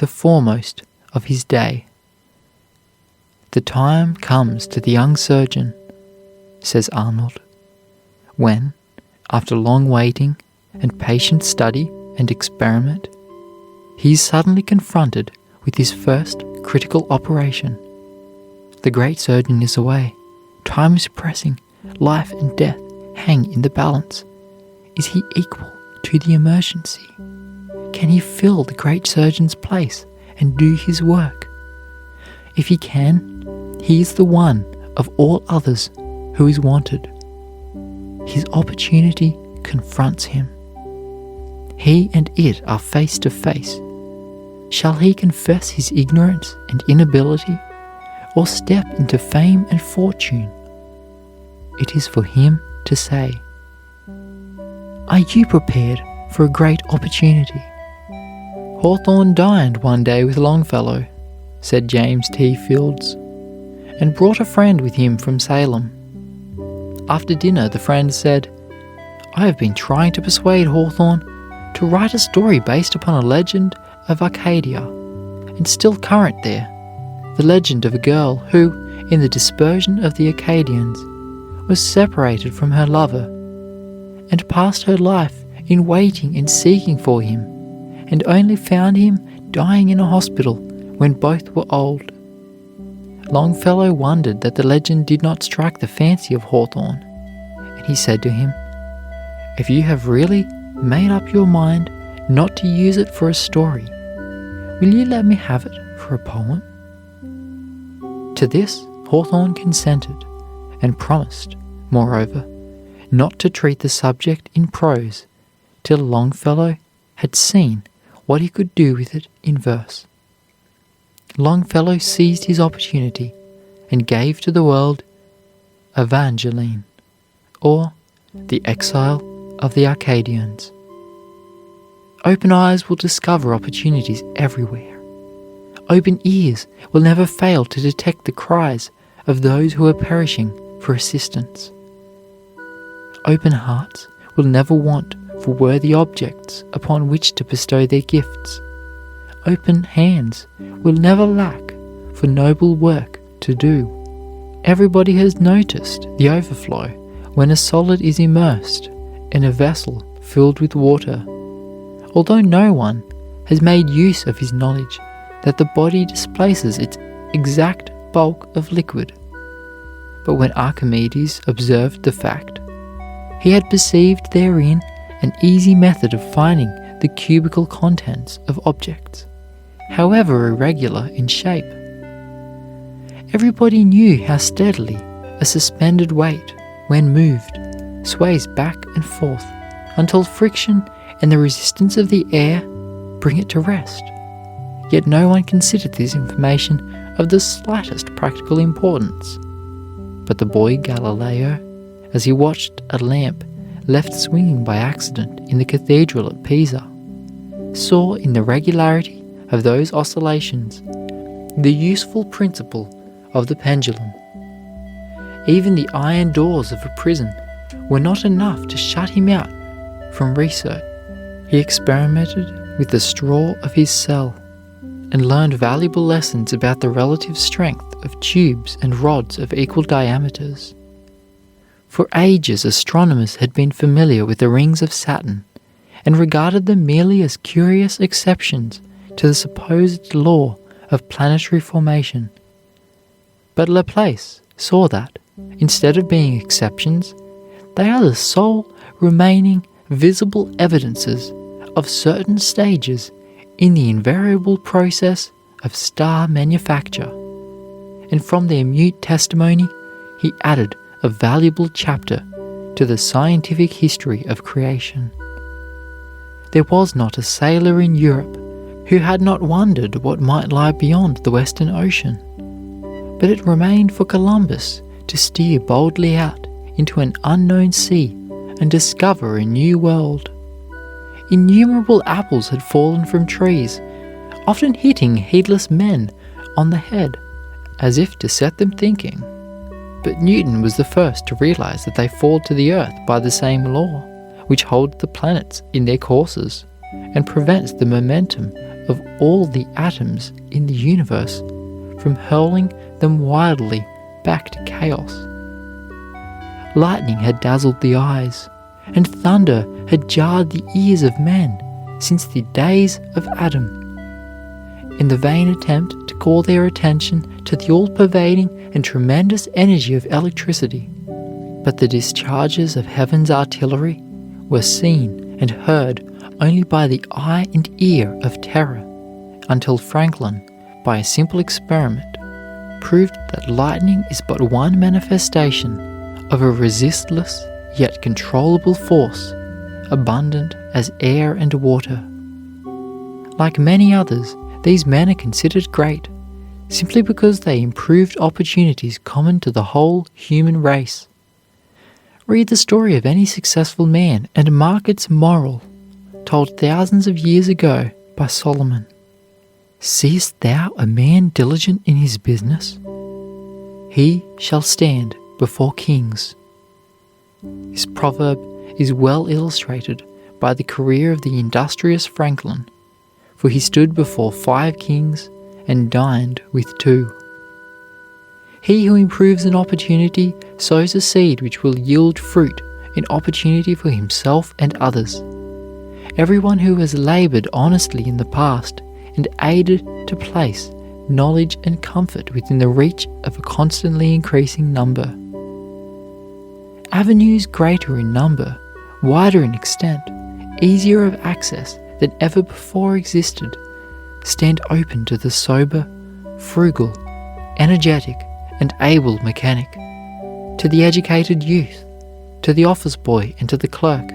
the foremost of his day. The time comes to the young surgeon, says Arnold, when, after long waiting and patient study and experiment, he is suddenly confronted with his first critical operation. The great surgeon is away. Time is pressing. Life and death hang in the balance. Is he equal to the emergency? Can he fill the great surgeon's place and do his work? If he can, he is the one of all others who is wanted. His opportunity confronts him. He and it are face to face. Shall he confess his ignorance and inability, or step into fame and fortune? It is for him to say. Are you prepared for a great opportunity? Hawthorne dined one day with Longfellow, said James T. Fields, and brought a friend with him from Salem. After dinner, the friend said, I have been trying to persuade Hawthorne to write a story based upon a legend of Arcadia, and still current there, the legend of a girl who, in the dispersion of the Acadians, was separated from her lover, and passed her life in waiting and seeking for him, and only found him dying in a hospital when both were old. Longfellow wondered that the legend did not strike the fancy of Hawthorne, and he said to him, If you have really made up your mind not to use it for a story, will you let me have it for a poem? To this Hawthorne consented, and promised, moreover, not to treat the subject in prose till Longfellow had seen what he could do with it in verse. Longfellow seized his opportunity and gave to the world Evangeline, or The Exile of the Arcadians. Open eyes will discover opportunities everywhere. Open ears will never fail to detect the cries of those who are perishing for assistance. Open hearts will never want for worthy objects upon which to bestow their gifts. Open hands will never lack for noble work to do. Everybody has noticed the overflow when a solid is immersed in a vessel filled with water, although no one has made use of his knowledge that the body displaces its exact bulk of liquid. But when Archimedes observed the fact, he had perceived therein an easy method of finding the cubical contents of objects, however irregular in shape. Everybody knew how steadily a suspended weight, when moved, sways back and forth until friction and the resistance of the air bring it to rest. Yet no one considered this information of the slightest practical importance. But the boy Galileo, as he watched a lamp left swinging by accident in the cathedral at Pisa, saw in the regularity of those oscillations the useful principle of the pendulum. Even the iron doors of a prison were not enough to shut him out from research. He experimented with the straw of his cell and learned valuable lessons about the relative strength of tubes and rods of equal diameters. For ages astronomers had been familiar with the rings of Saturn and regarded them merely as curious exceptions to the supposed law of planetary formation. But Laplace saw that, instead of being exceptions, they are the sole remaining visible evidences of certain stages in the invariable process of star manufacture, and from their mute testimony he added a valuable chapter to the scientific history of creation. There was not a sailor in Europe who had not wondered what might lie beyond the Western Ocean, but it remained for Columbus to steer boldly out into an unknown sea and discover a new world. Innumerable apples had fallen from trees, often hitting heedless men on the head, as if to set them thinking. But Newton was the first to realize that they fall to the earth by the same law, which holds the planets in their courses and prevents the momentum of all the atoms in the universe from hurling them wildly back to chaos. Lightning had dazzled the eyes, and thunder had jarred the ears of men since the days of Adam, in the vain attempt to call their attention to the all-pervading and tremendous energy of electricity. But the discharges of heaven's artillery were seen and heard only by the eye and ear of terror, until Franklin, by a simple experiment, proved that lightning is but one manifestation of a resistless yet controllable force, abundant as air and water. Like many others, these men are considered great, simply because they improved opportunities common to the whole human race. Read the story of any successful man and mark its moral, told thousands of years ago by Solomon. Seest thou a man diligent in his business? He shall stand before kings. This proverb is well illustrated by the career of the industrious Franklin, for he stood before 5 kings and dined with 2. He who improves an opportunity sows a seed which will yield fruit in opportunity for himself and others. Everyone who has laboured honestly in the past and aided to place knowledge and comfort within the reach of a constantly increasing number. Avenues greater in number, wider in extent, easier of access than ever before existed, stand open to the sober, frugal, energetic, and able mechanic, to the educated youth, to the office boy, and to the clerk.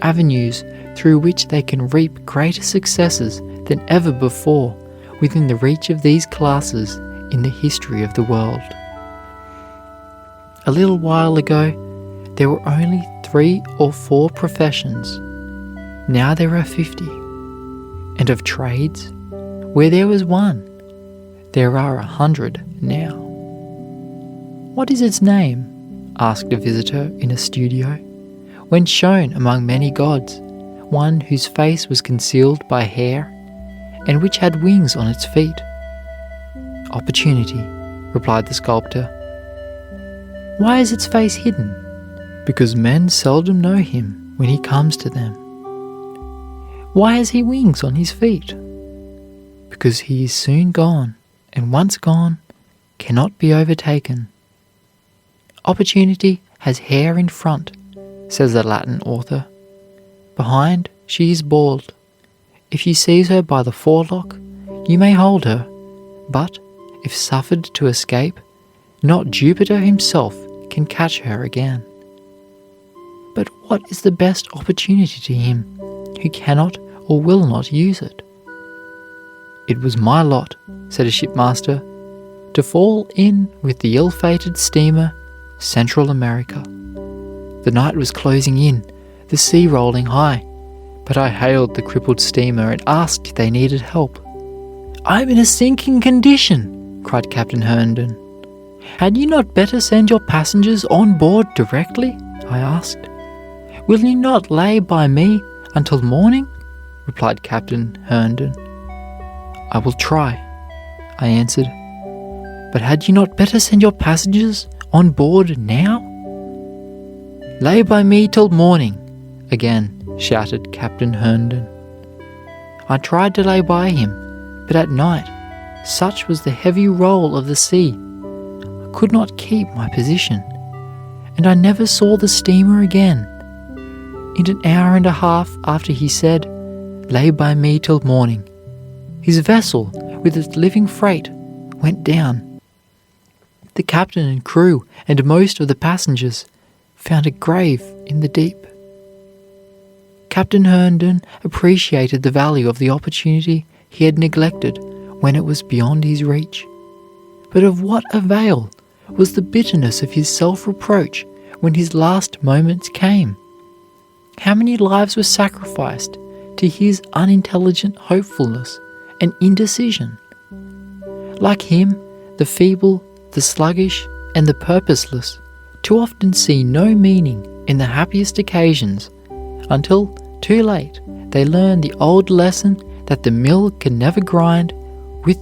Avenues through which they can reap greater successes than ever before within the reach of these classes in the history of the world. A little while ago, there were only 3 or 4 professions. Now there are 50. And of trades, where there was 1, there are 100 now. What is its name? Asked a visitor in a studio, when shown among many gods, one whose face was concealed by hair, and which had wings on its feet. Opportunity, replied the sculptor. Why is its face hidden? Because men seldom know him when he comes to them. Why has he wings on his feet? Because he is soon gone, and once gone, cannot be overtaken. Opportunity has hair in front, says the Latin author. Behind, she is bald. If you seize her by the forelock, you may hold her, but if suffered to escape, not Jupiter himself can catch her again. But what is the best opportunity to him who cannot or will not use it? It was my lot, said a shipmaster, to fall in with the ill-fated steamer Central America. The night was closing in, the sea rolling high, but I hailed the crippled steamer and asked if they needed help. I'm in a sinking condition, cried Captain Herndon. Had you not better send your passengers on board directly? I asked. Will you not lay by me until morning? Replied Captain Herndon. I will try, I answered. But had you not better send your passengers on board now? Lay by me till morning, again shouted Captain Herndon. I tried to lay by him, but at night, such was the heavy roll of the sea, I could not keep my position, and I never saw the steamer again. In an hour and a half after he said, lay by me till morning, his vessel with its living freight went down. The captain and crew and most of the passengers found a grave in the deep. Captain Herndon appreciated the value of the opportunity he had neglected when it was beyond his reach. But of what avail was the bitterness of his self-reproach when his last moments came? How many lives were sacrificed to his unintelligent hopefulness and indecision? Like him, the feeble, the sluggish, and the purposeless too often see no meaning in the happiest occasions until, too late, they learn the old lesson that the mill can never grind with